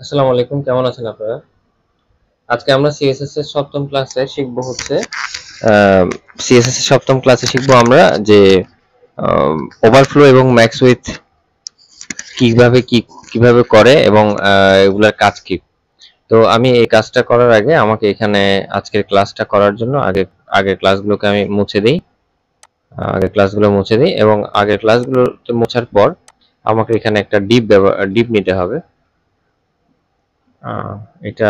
আসসালামু আলাইকুম, কেমন আছেন আপনারা? আজকে আমরা সিএসএস এর সপ্তম ক্লাসে শিখবো হচ্ছে সিএসএস এর সপ্তম ক্লাসে শিখবো আমরা যে ওভারফ্লো এবং ম্যাক্স উইথ কিভাবে করে এবং এগুলার কাজ কি। তো আমি এই কাজটা করার আগে আমাকে এখানে আজকের ক্লাসটা করার জন্য আগের ক্লাসগুলোকে আমি মুছে দিই। এবং আগের ক্লাসগুলোতে মোছার পর আমাকে এখানে একটা ডিপ নিতে হবে। এটা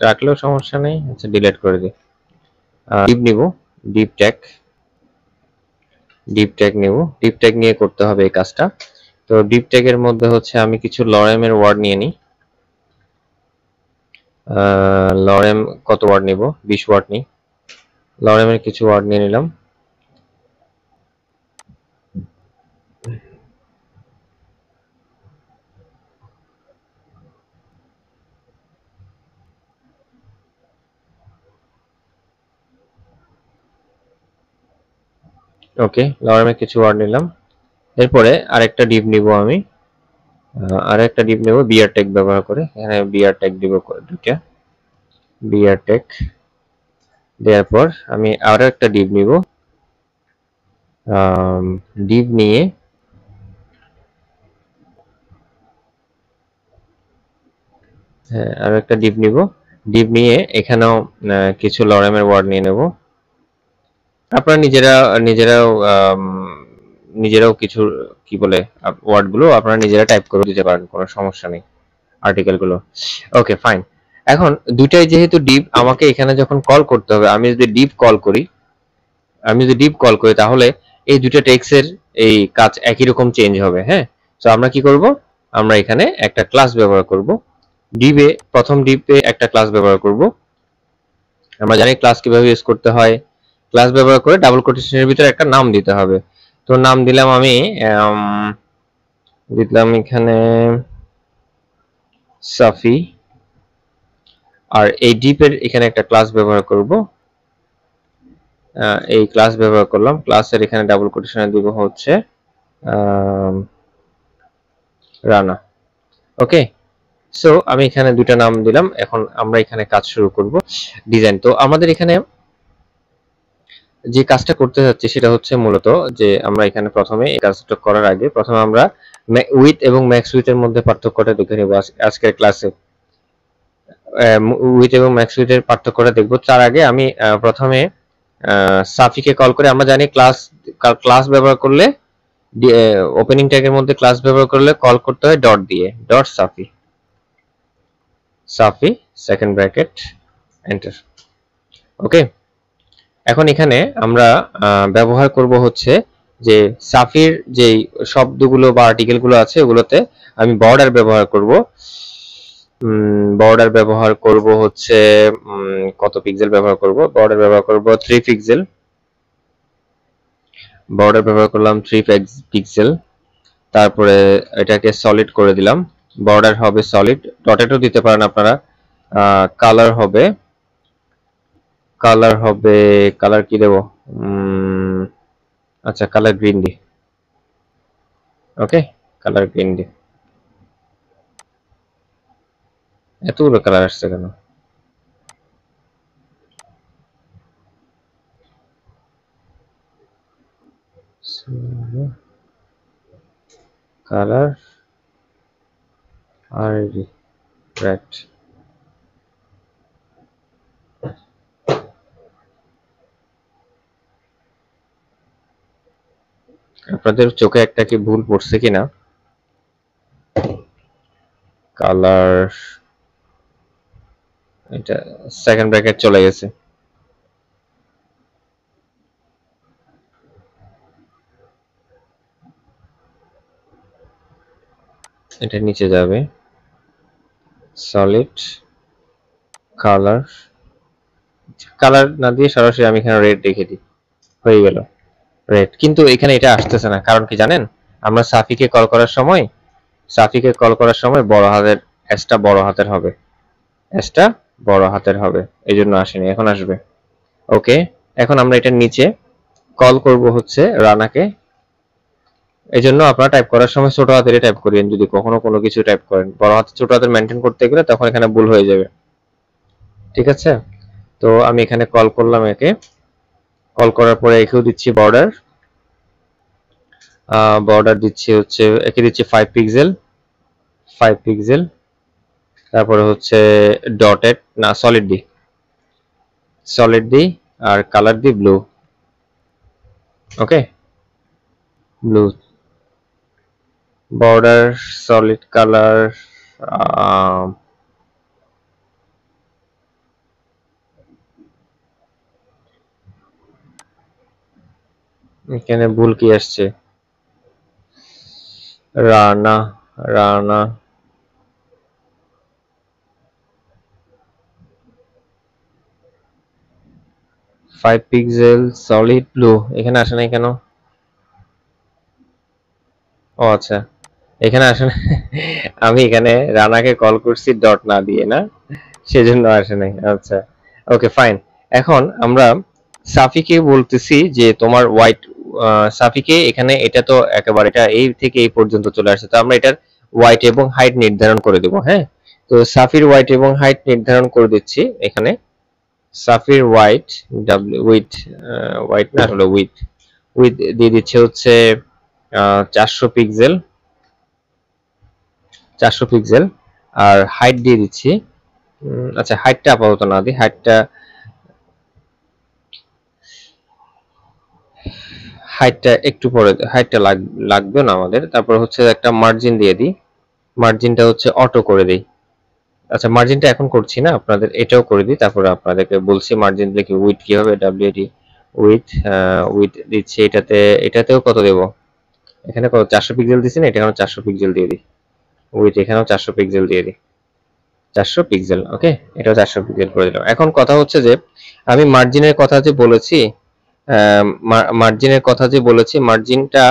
রাখলেও সমস্যা নেই, আচ্ছা ডিলিট করে দিই। ডিপ নিব, ডিপ ট্যাগ নিব। ডিপ ট্যাগ নিয়ে করতে হবে এই কাজটা। তো ডিপ ট্যাগের মধ্যে হচ্ছে আমি কিছু লরেমের ওয়ার্ড নিয়ে নিই। লরেম কত ওয়ার্ড নিব? 20 ওয়ার্ড নিই। লরেমের কিছু ওয়ার্ড নিয়ে নিলাম। ওকে, লরেমের কিছু ওয়ার্ড নিলাম। এরপরে আরেকটা ডিপ নিব আমি। বিআর ট্যাগ ব্যবহার করে। এখানে বিআর ট্যাগ দিব দুইটা। বিআর ট্যাগ দেওয়ার পর আমি আরো একটা ডিপ নিব। ডিপ নিয়ে আরো একটা ডিপ নিব। ডিপ নিয়ে এখানেও কিছু লরেমের ওয়ার্ড নিয়ে নেব। আপনারা নিজেরাও কিছু কি বলে ওয়ার্ডগুলো আপনারা নিজেরা টাইপ করে দিতে পারেন, কোনো সমস্যা নেই আর্টিকেলগুলো। Okay fine. এখন দুইটাই যেহেতু ডিপ, আমাকে এখানে যখন কল করতে হবে, আমি যদি ডিপ কল করি তাহলে এই দুইটা টেক্সটের এই কাজ একই রকম চেঞ্জ হবে। হ্যাঁ, তো আমরা কি করব? আমরা এখানে একটা ক্লাস ব্যবহার করব। প্রথম ডিপে একটা ক্লাস ব্যবহার করব। আমরা জানি ক্লাস কিভাবে ইউজ করতে হয়। ক্লাস ব্যবহার করে ডাবল কোটেশনের ভিতরে একটা নাম দিতে হবে। তো নাম দিলাম আমি এখানে সাফি। আর এই ডিপের এখানে একটা ক্লাস ব্যবহার করব। এই ক্লাস ব্যবহার করলাম। ক্লাসের এখানে ডাবল কোটেশনে দিব হচ্ছে রানা। ওকে, সো আমি এখানে দুটো নাম দিলাম। এখন আমরা এখানে কাজ শুরু করব, ডিজাইন। তো আমাদের এখানে যে কাজটা করতে যাচ্ছি সেটা হচ্ছে মূলত যে আমরা এখানে প্রথমে এই কাজটা করার আগে প্রথমে আমরা উইথ এবং ম্যাক্স উইথ এর মধ্যে পার্থক্যটা দেখে নেব আজকের ক্লাসে। উইথ এবং ম্যাক্স উইথ এর পার্থক্যটা দেখব। তার আগে আমি প্রথমে সাফিকে কল করে, আমরা জানি ক্লাস ব্যবহার করলে ওপেনিং ট্যাগের মধ্যে ক্লাস ব্যবহার করলে কল করতে হয় ডট দিয়ে, ডট সাফি সেকেন্ড ব্র্যাকেট এন্টার। ওকে, এখন এখানে আমরা ব্যবহার করব হচ্ছে যে সাফির যে শব্দগুলো বা আর্টিকেলগুলো আছে ওগুলোতে আমি বর্ডার ব্যবহার করব। হচ্ছে কত পিক্সেল ব্যবহার করব? বর্ডার ব্যবহার করব 3 পিক্সেল। বর্ডার ব্যবহার করলাম 3 পিক্সেল। তারপরে এটাকে সলিড করে দিলাম। বর্ডার হবে সলিড, ডটেডও দিতে পারেন আপনারা। কালার কি দেব? আচ্ছা, কালার গ্রিন দি। ওকে, কালার গ্রিন দি। এতগুলো কালার আসছে কেন? কালার আর রেড। আপনাদের চোখে একটা কি ভুল পড়ছে কিনা? কালার, এটা সেকেন্ড ব্র্যাকেট চলে গেছে। এটা নিচে যাবে, সলিড কালার। কালার না দিয়ে সরাসরি আমি এখানে রেড রেখে দিই, হয়ে গেল রেড। কিন্তু এখানে এটা আসতেছে না, কারণ কি জানেন? আমরা সাফিকে কল করার সময় বড় হাতের এসটা বড় হাতের হবে, এই জন্য আসেনি, এখন আসবে। ওকে, এখন আমরা এটার নিচে কল করব হচ্ছে রানাকে। এইজন্য আপনারা টাইপ করার সময় ছোট হাতের টাইপ করেন, যদি কখনো কোনো কিছু টাইপ করেন বড় হাতে ছোট হাতের মেনটেন করতে গেলে তখন এখানে ভুল হয়ে যাবে। ঠিক আছে, তো আমি এখানে কল করলাম, একে কল করার পরে একেও দিচ্ছি বর্ডার, বর্ডার দিচ্ছি হচ্ছে একে দিচ্ছি 5 পিক্সেল, 5 পিক্সেল, তারপরে হচ্ছে ডটেড না সলিড দি, সলিড দি, আর কালার দি ব্লু। ওকে, ব্লু বর্ডার সলিড কালার, এখানে ভুল কি আসছে, Rana, Rana 5 pixel solid blue, এখানে আসে নাই কেন? ও আচ্ছা, এখানে আসে না আমি এখানে রানাকে কল করছি ডট না দিয়ে, না সেজন্য আসে নাই। আচ্ছা, ওকে ফাইন। এখন আমরা সাফিকে বলতেছি যে তোমার হোয়াইট, সাফিকে এখানে এটা তো একেবারে এটা এই থেকে এই পর্যন্ত চলে আসছে, তো আমরা এটার হোয়াইট এবং হাইট নির্ধারণ করে দেব। হ্যাঁ, তো সাফির হোয়াইট এবং হাইট নির্ধারণ করে দিচ্ছি এখানে। সাফির হোয়াইট উইথ, হোয়াইট না আসলে উইথ, উইথ দিয়ে দিচ্ছে হচ্ছে 400 পিক্সেল, 400 পিক্সেল, আর হাইট দিয়ে দিচ্ছি, আচ্ছা হাইটটা আপাতত না দিই, হাইটটা একটু পরে, হাইটটা লাগবে না আমাদের। তারপর হচ্ছে একটা মার্জিন দিয়ে দিই, মার্জিনটা হচ্ছে অটো করে দিই। আচ্ছা মার্জিনটা এখন করছি না, আপনাদের এটাও করে দিই, তারপরে আপনাদেরকে বলছি মার্জিন দিলে কি উইথ কি হবে, ডব্লিউডি উইথ, উইথ দিচ্ছি এটাতে, এটাতেও কত দেব, এখানে কত 400 পিক্সেল দিচ্ছি না, এটা এখানে 400 পিক্সেল দিয়ে দিই, উইথ এখানেও 400 পিক্সেল দিয়ে দিই, 400 পিক্সেল। ওকে, এটাও 400 পিক্সেল করে দিলাম। এখন কথা হচ্ছে যে আমি মার্জিনের কথা যে বলেছি, মার্জিনের কথা যে বলেছি, মার্জিনটা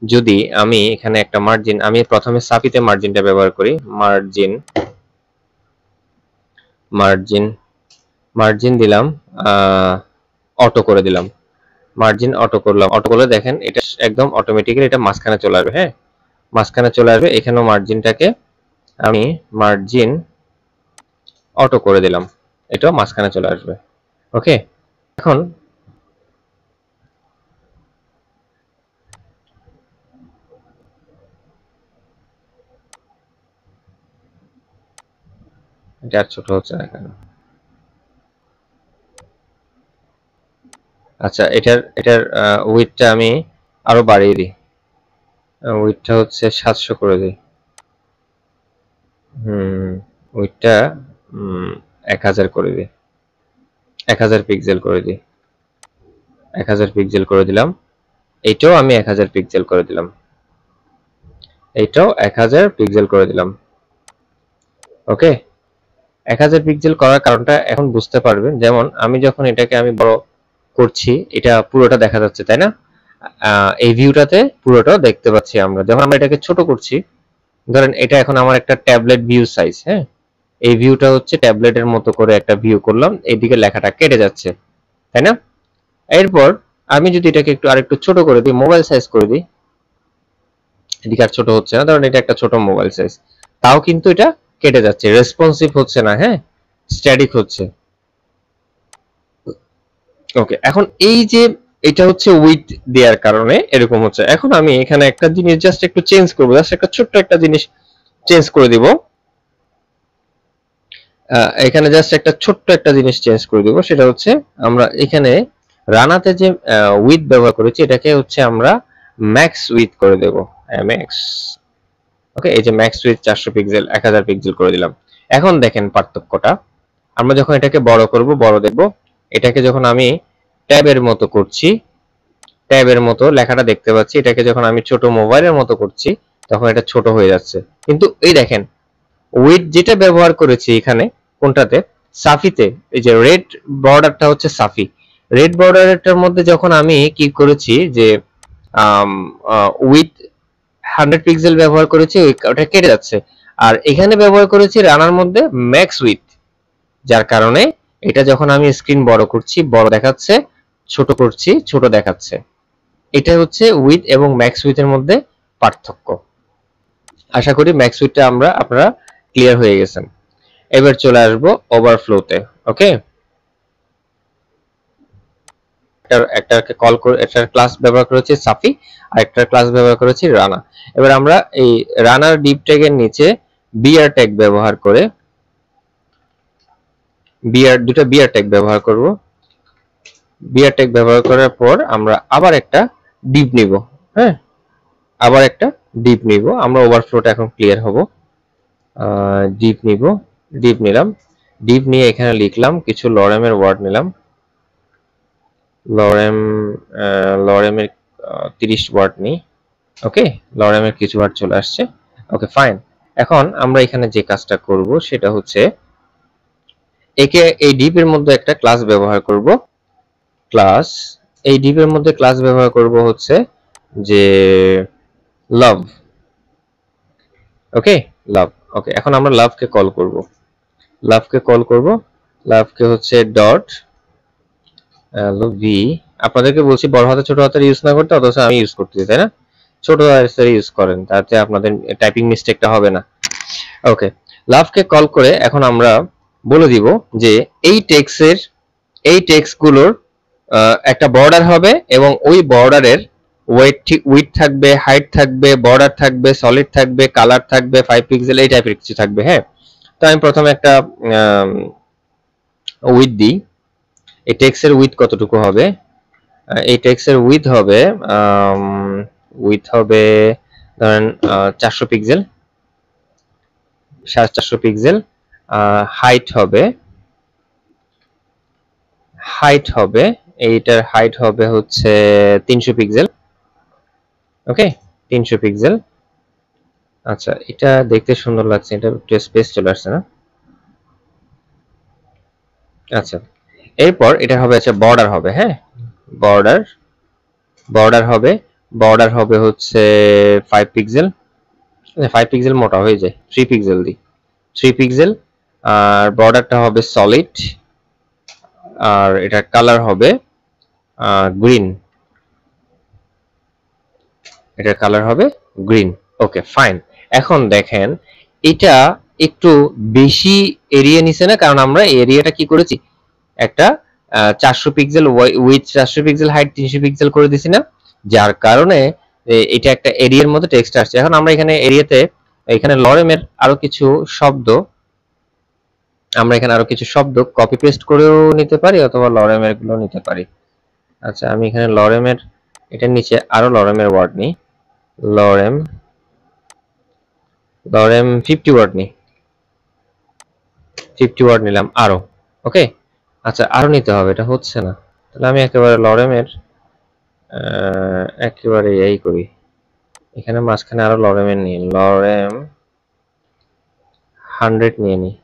যদি আমি এখানে একটা মার্জিন, আমি প্রথমে সাফিতে মার্জিনটা ব্যবহার করি, মার্জিন, মার্জিন, মার্জিন দিলাম, অটো করে দিলাম, মার্জিন অটো করলাম, অটো করলে দেখেন এটা একদম অটোমেটিক্যালি এটা মাঝখানে চলে আসবে। হ্যাঁ, মাঝখানে চলে আসবে, এখানেও মার্জিনটাকে আমি মার্জিন অটো করে দিলাম, এটাও মাঝখানে চলে আসবে। ওকে, এখন এটা আর ছোট হচ্ছে না কেন? আচ্ছা এটার এটার উইডথটা আমি আরো বাড়িয়ে দিই, উইডথটা হচ্ছে 700 করে দিই, উইডথটা 1000 করে দিই, 1000 পিক্সেল করে দিই, 1000 পিক্সেল করে দিলাম, এইটাও আমি 1000 পিক্সেল করে দিলাম, এইটাও 1000 পিক্সেল করে দিলাম। ওকে, 1000 পিক্সেল করার কারণটা এখন বুঝতে পারবেন, যেমন আমি যখন এটাকে আমি বড় করছি এটা পুরোটা দেখা যাচ্ছে, তাই না? এই ভিউটাতে পুরোটা দেখতে পাচ্ছি আমরা। যখন আমরা এটাকে ছোট করছি, ধরেন এটা এখন আমার একটা ট্যাবলেট ভিউ সাইজ, হ্যাঁ, এই ভিউটা হচ্ছে ট্যাবলেটের মতো করে একটা ভিউ করলাম, এইদিকে লেখাটা কেটে যাচ্ছে, তাই না? এরপর আমি যদি এটাকে একটু আরেকটু ছোট করে দিই, মোবাইল সাইজ করে দিই, এদিকে আর ছোট হচ্ছে না, ধরেন এটা একটা ছোট মোবাইল সাইজ, তাও কিন্তু এটা কেটে যাচ্ছে, রেসপন্সিভ হচ্ছে না, হ্যাঁ, স্ট্যাটিক হচ্ছে। ওকে, এখন এই যে এটা হচ্ছে উইথ দেওয়ার কারণে এরকম হচ্ছে। এখন আমি এখানে একটা জিনিস জাস্ট একটু চেঞ্জ করবো, জাস্ট একটা ছোট্ট একটা জিনিস চেঞ্জ করে দিব, এখানে জাস্ট একটা ছোট্ট একটা জিনিস চেঞ্জ করে দিব, সেটা হচ্ছে আমরা এখানে রানাতে যে উইথ ব্যবহার করেছি এটাকে হচ্ছে আমরা ম্যাক্স উইথ করে দেব, ম্যাক্স। ওকে, এই যে ম্যাক্স উইথ 400 পিক্সেল, 1000 পিক্সেল করে দিলাম। এখন দেখেন পার্থক্যটা, আমরা যখন এটাকে বড় করব, বড় দেখব, এটাকে যখন আমি ট্যাবের মতো করছি, ট্যাবের মতো লেখাটা দেখতে পাচ্ছি, এটাকে যখন আমি ছোট মোবাইলের মতো করছি তখন এটা ছোট হয়ে যাচ্ছে। কিন্তু এই দেখেন উইথ যেটা ব্যবহার করেছি এখানে, কোনটাতে, সাফিতে, এই যে রেড বর্ডারটা হচ্ছে সাফি, রেড বর্ডারটার মধ্যে যখন আমি কি করেছি যে উইথ 100 পিক্সেল ব্যবহার করেছি, ওটা কেটে যাচ্ছে। আর এখানে ব্যবহার করেছি রানার মধ্যে ম্যাক্স উইথ, যার কারণে এটা যখন আমি স্ক্রিন বড় করছি বড় দেখাচ্ছে, ছোট করছি ছোট দেখাচ্ছে। এটা হচ্ছে উইথ এবং ম্যাক্স উইথের মধ্যে পার্থক্য। আশা করি ম্যাক্স উইথটা আপনারা ক্লিয়ার হয়ে গেছেন। এবার চলে আসবো ওভারফ্লোতে। ওকে, একটাকে কল করে একটার ক্লাস ব্যবহার করেছি সাফি, আর একটার ক্লাস ব্যবহার করেছি রানা। এবার আমরা এই রানার ডিপ ট্যাগের নিচে বিআর ট্যাগ ব্যবহার করে দুটো বিআর ট্যাগ ব্যবহার করব। বিআর ট্যাগ ব্যবহার করার পর আমরা আবার একটা ডিপ নিব। হ্যাঁ, আবার একটা ডিপ নিব। আমরা ওভারফ্লোটা এখন ক্লিয়ার হব। ডিপ নিব, ডিপ নিলাম, ডিপ নিয়ে এখানে লিখলাম কিছু লরেমের ওয়ার্ড নিলাম। লরেমের 30 ওয়ার্ড নিই। ওকে, লরেমের কিছু ওয়ার্ড চলে আসছে। Okay fine. এখন আমরা এখানে যে কাজটা করব সেটা হচ্ছে একে এই ডিপের মধ্যে একটা ক্লাস ব্যবহার করব। ক্লাস, এই ডিপের মধ্যে ক্লাস ব্যবহার করব হচ্ছে যে লাভ। ওকে, লাভ। ওকে, এখন আমরা লাভকে কল করব। লাভকে কল করব, লাভকে হচ্ছে ডট ভি। আপনাদেরকে বলছি বড় হাতের ছোট হাতের ইউজ না করতে, অথচ আমি ইউজ করতেছি, তাই না? ছোট হাতের ইউজ করেন, তাতে আপনাদের টাইপিং মিস্টেকটা হবে না। ওকে, লাভকে কল করে এখন আমরা বলে দিব যে এই টেক্সটগুলোর একটা বর্ডার হবে এবং ওই বর্ডারের উইডথ থাকবে, হাইট থাকবে, বর্ডার থাকবে, সলিড থাকবে, কালার থাকবে, 5 পিক্সেল, এই টাইপের কিছু থাকবে। হ্যাঁ, তো আমি প্রথমে একটা উইডথ দিই। এই টেক্সটের উইডথ কতটুকু হবে? এই টেক্সটের উইডথ হবে ধরেন 400 পিক্সেল, 450 পিক্সেল। হাইট হবে এইটার হাইট হবে হচ্ছে 300 পিক্সেল। ওকে, 300 পিক্সেল। আচ্ছা, এটা দেখতে সুন্দর লাগছে, এটা একটু স্পেস চলে আসছে না? আচ্ছা, এরপর এটা হবে আচ্ছা বর্ডার হবে। হ্যাঁ, বর্ডার হবে হচ্ছে 5 পিক্সেল। 5 পিক্সেল মোটা হয়ে যায়, 3 পিক্সেল দিই, 3 পিক্সেল। আর বর্ডারটা হবে সলিড, আর এটা কালার হবে গ্রিন, এটার কালার হবে গ্রিন। Okay fine. এখন দেখেন এটা একটু বেশি এরিয়া নিছে না? কারণ আমরা এরিয়াটা কি করেছি, একটা 400 pixel with 400 pixel, height 300 pixel করে দিছি না? যার কারণে এটা একটা এরিয়ার মধ্যে টেক্সট আসছে। এখন আমরা এখানে এরিয়াতে এখানে লরেমের আরো কিছু শব্দ কপি পেস্ট করেও নিতে পারি, অথবা লরেমের গুলো নিতে পারি। আচ্ছা, আমি এখানে লরেমের এটার নিচে আরো লরেমের ওয়ার্ড নিই। লরেম 50 ওয়ার্ড নিই, 50 ওয়ার্ড নিলাম আরো। ওকে, আচ্ছা আরো নিতে হবে, এটা হচ্ছে না। তাহলে আমি একেবারে লরেমের একেবারে এই করি, এখানে মাঝখানে আরো লরেমের নিই, লরেম 100 নিয়ে নিই।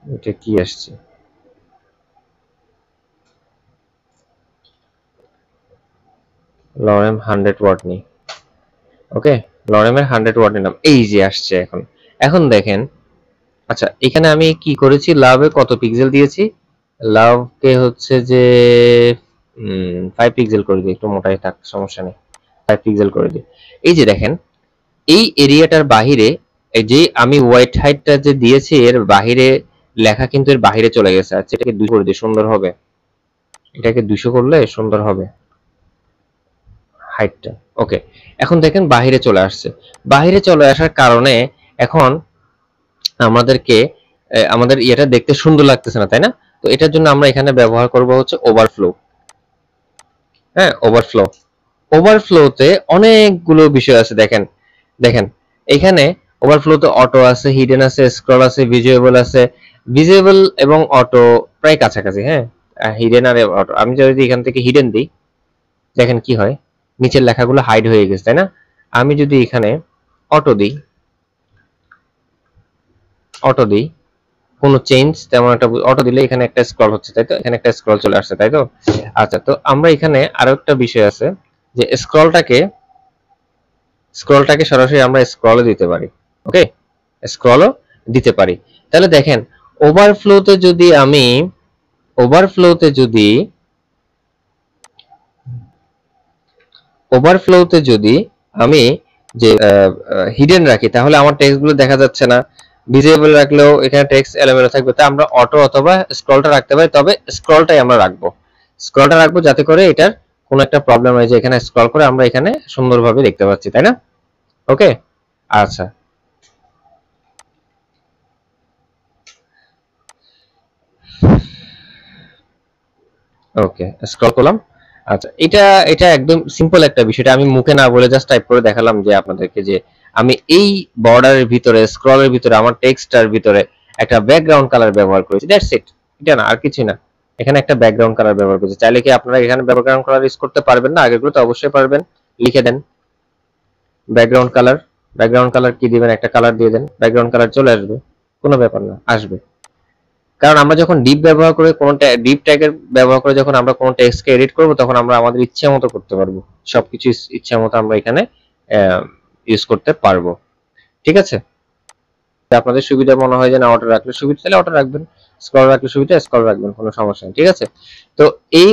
এটা কি আসছে? লরেম 100 ওয়াট নিই। ওকে, লরেমের 100 ওয়াট নিলাম, এই যে আসছে। এখন দেখেন, আচ্ছা এখানে আমি কি করেছি, লাভে কত পিক্সেল দিয়েছি? লাভকে হচ্ছে যে 5 পিক্সেল করে দিই, একটু মোটাই থাক, সমস্যা নেই, 5 পিক্সেল করে দিই। এই যে দেখেন, এই এরিয়াটার বাহিরে এই যে আমি হোয়াইট হাইটটা যে দিয়েছি এর বাহিরে লেখা কিন্তু এর বাহিরে চলে গেছে। আচ্ছা, এটাকে 200 করে দিই, সুন্দর হবে। এটাকে 200 করলে সুন্দর হবে হাইটটা। ওকে, এখন দেখেন বাহিরে চলে আসছে। বাহিরে চলে আসার কারণে এখন আমাদেরকে আমাদের এটা দেখতে সুন্দর লাগতেছে না, তাই না? তো এটার জন্য আমরা এখানে ব্যবহার করব হচ্ছে ওভারফ্লো। হ্যাঁ, ওভারফ্লোতে অনেকগুলো বিষয় আছে। দেখেন এখানে ওভারফ্লোতে অটো আছে, হিডেন আছে, স্ক্রল আছে, ভিজুয়েবল আছে। ভিজুয়েবল এবং অটো প্রায় কাছাকাছি। হ্যাঁ, হিডেন আর অটো। আমি যদি এখান থেকে হিডেন দিই, দেখেন কি হয়, নিচের লেখাগুলো হাইড হয়ে গেছে, তাই না? আমি যদি এখানে অটো দিই, কোনো চেঞ্জ তেমন একটা, অটো দিলে এখানে একটা স্ক্রল হচ্ছে, তাই তো? এখানে একটা স্ক্রল চলে আসছে, তাই তো? আচ্ছা, তো আমরা এখানে আরো একটা বিষয় আছে যে স্ক্রলটাকে সরাসরি আমরা স্ক্রলও দিতে পারি। ওকে, স্ক্রলও দিতে পারি। তাহলে দেখেন ওভারফ্লোতে যদি ওভারফ্লোতে যদি আমি যে হিডেন রাখি তাহলে আমার টেক্সটগুলো দেখা যাচ্ছে না, ভিজিবল রাখলেও এখানে টেক্সট এলোমেলো থাকবে। তাই আমরা অটো অথবা স্ক্রলটা রাখতে পারি, তবে স্ক্রলটাই আমরা রাখবো, স্ক্রলটা রাখবো যাতে করে এটার কোনো একটা প্রবলেম হয় যে এখানে স্ক্রল করে আমরা এখানে সুন্দরভাবে দেখতে পাচ্ছি, তাই না? ওকে, আচ্ছা ওকে, স্ক্রল করলাম। আচ্ছা, এটা এটা একদম সিম্পল একটা বিষয়, এটা আমি মুখে না বলে জাস্ট টাইপ করে দেখালাম যে আপনাদেরকে যে আমি এই বর্ডারের ভিতরে স্ক্রলের ভিতরে আমার টেক্সটটার ভিতরে একটা ব্যাকগ্রাউন্ড কালার ব্যবহার করেছি, দ্যাটস ইট। এটা না, আর কিছু না, এখানে একটা ব্যাকগ্রাউন্ড কালার ব্যবহার করেছি। চাইলে কি আপনারা এখানে ব্যাকগ্রাউন্ড কালার ইউজ করতে পারবেন না? আগেরগুলো তো অবশ্যই পারবেন, লিখে দেন ব্যাকগ্রাউন্ড কালার। ব্যাকগ্রাউন্ড কালার কি দিবেন? একটা কালার দিয়ে দেন, ব্যাকগ্রাউন্ড কালার চলে আসবে, কোনো ব্যাপার না, আসবে। কারণ আমরা যখন ডিপ ব্যবহার করে কোন ডিপ ট্যাগের ব্যবহার করে যখন আমরা কোন টেক্সটকে এডিট করব তখন আমরা আমাদের ইচ্ছে মতো করতে পারবো, সবকিছু ইচ্ছে মতো আমরা এখানে ইউজ করতে পারবো। ঠিক আছে, আপনাদের সুবিধা মনে হয় যে না অটো রাখলে সুবিধা, তাহলে অটো রাখবেন, স্ক্রল রাখলে সুবিধা স্ক্রল রাখবেন, কোনো সমস্যা নেই। ঠিক আছে, তো এই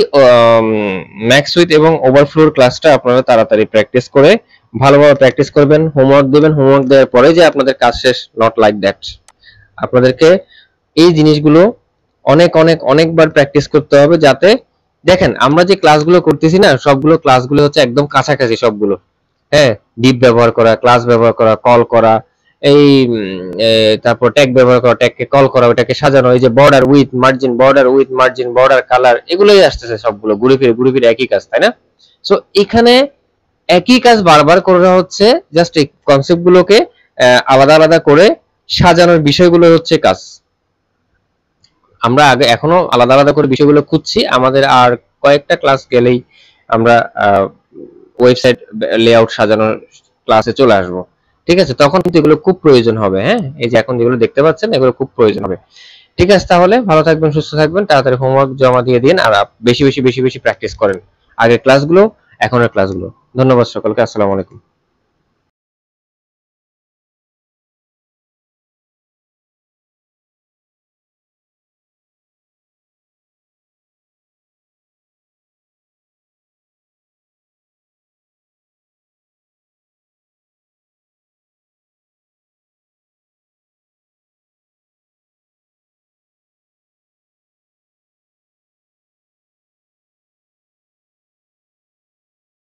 ম্যাক্স উইথ এবং ওভারফ্লোর ক্লাসটা আপনারা তাড়াতাড়ি প্র্যাকটিস করে ভালোভাবে প্র্যাকটিস করবেন, হোমওয়ার্ক দেবেন, হোমওয়ার্ক দেওয়ার পরে যে আপনাদের কাজ শেষ, নট লাইক দ্যাট। আপনাদেরকে এই জিনিসগুলো অনেক অনেক অনেকবার প্র্যাকটিস করতে হবে, যাতে দেখেন আমরা যে ক্লাসগুলো করতেছি না সবগুলো ক্লাসগুলো হচ্ছে একদম কাছাকাছি সবগুলো। হ্যাঁ, ডিপ ব্যবহার করা, ক্লাস ব্যবহার করা, কল করা, এই তারপর ট্যাগ ব্যবহার করা, ট্যাগকে কল করা, ওটাকে সাজানো, এই যে border with margin, border with margin, border colour, এগুলোই আসতেছে সবগুলো ঘুরে ফিরে একই কাজ, তাই না? সো এখানে একই কাজ বারবার করা হচ্ছে, জাস্ট এই কনসেপ্ট গুলোকে আলাদা আলাদা করে সাজানোর বিষয়গুলো হচ্ছে কাজ। আমরা আগে এখনো আলাদা আলাদা করে বিষয়গুলো খুঁজছি, আমাদের আর কয়েকটা ক্লাস গেলেই আমরা ওয়েবসাইট লেআউট সাজানোর ক্লাসে চলে আসব। ঠিক আছে, তখন কিন্তু এগুলো খুব প্রয়োজন হবে। হ্যাঁ, এই যে এখন যেগুলো দেখতে পাচ্ছেন এগুলো খুব প্রয়োজন হবে। ঠিক আছে, তাহলে ভালো থাকবেন, সুস্থ থাকবেন, তাড়াতাড়ি হোমওয়ার্ক জমা দিয়ে দিন, আর বেশি বেশি বেশি বেশি প্র্যাকটিস করেন আগের ক্লাসগুলো এখনের ক্লাসগুলো। ধন্যবাদ সকলকে, আসসালামু আলাইকুম।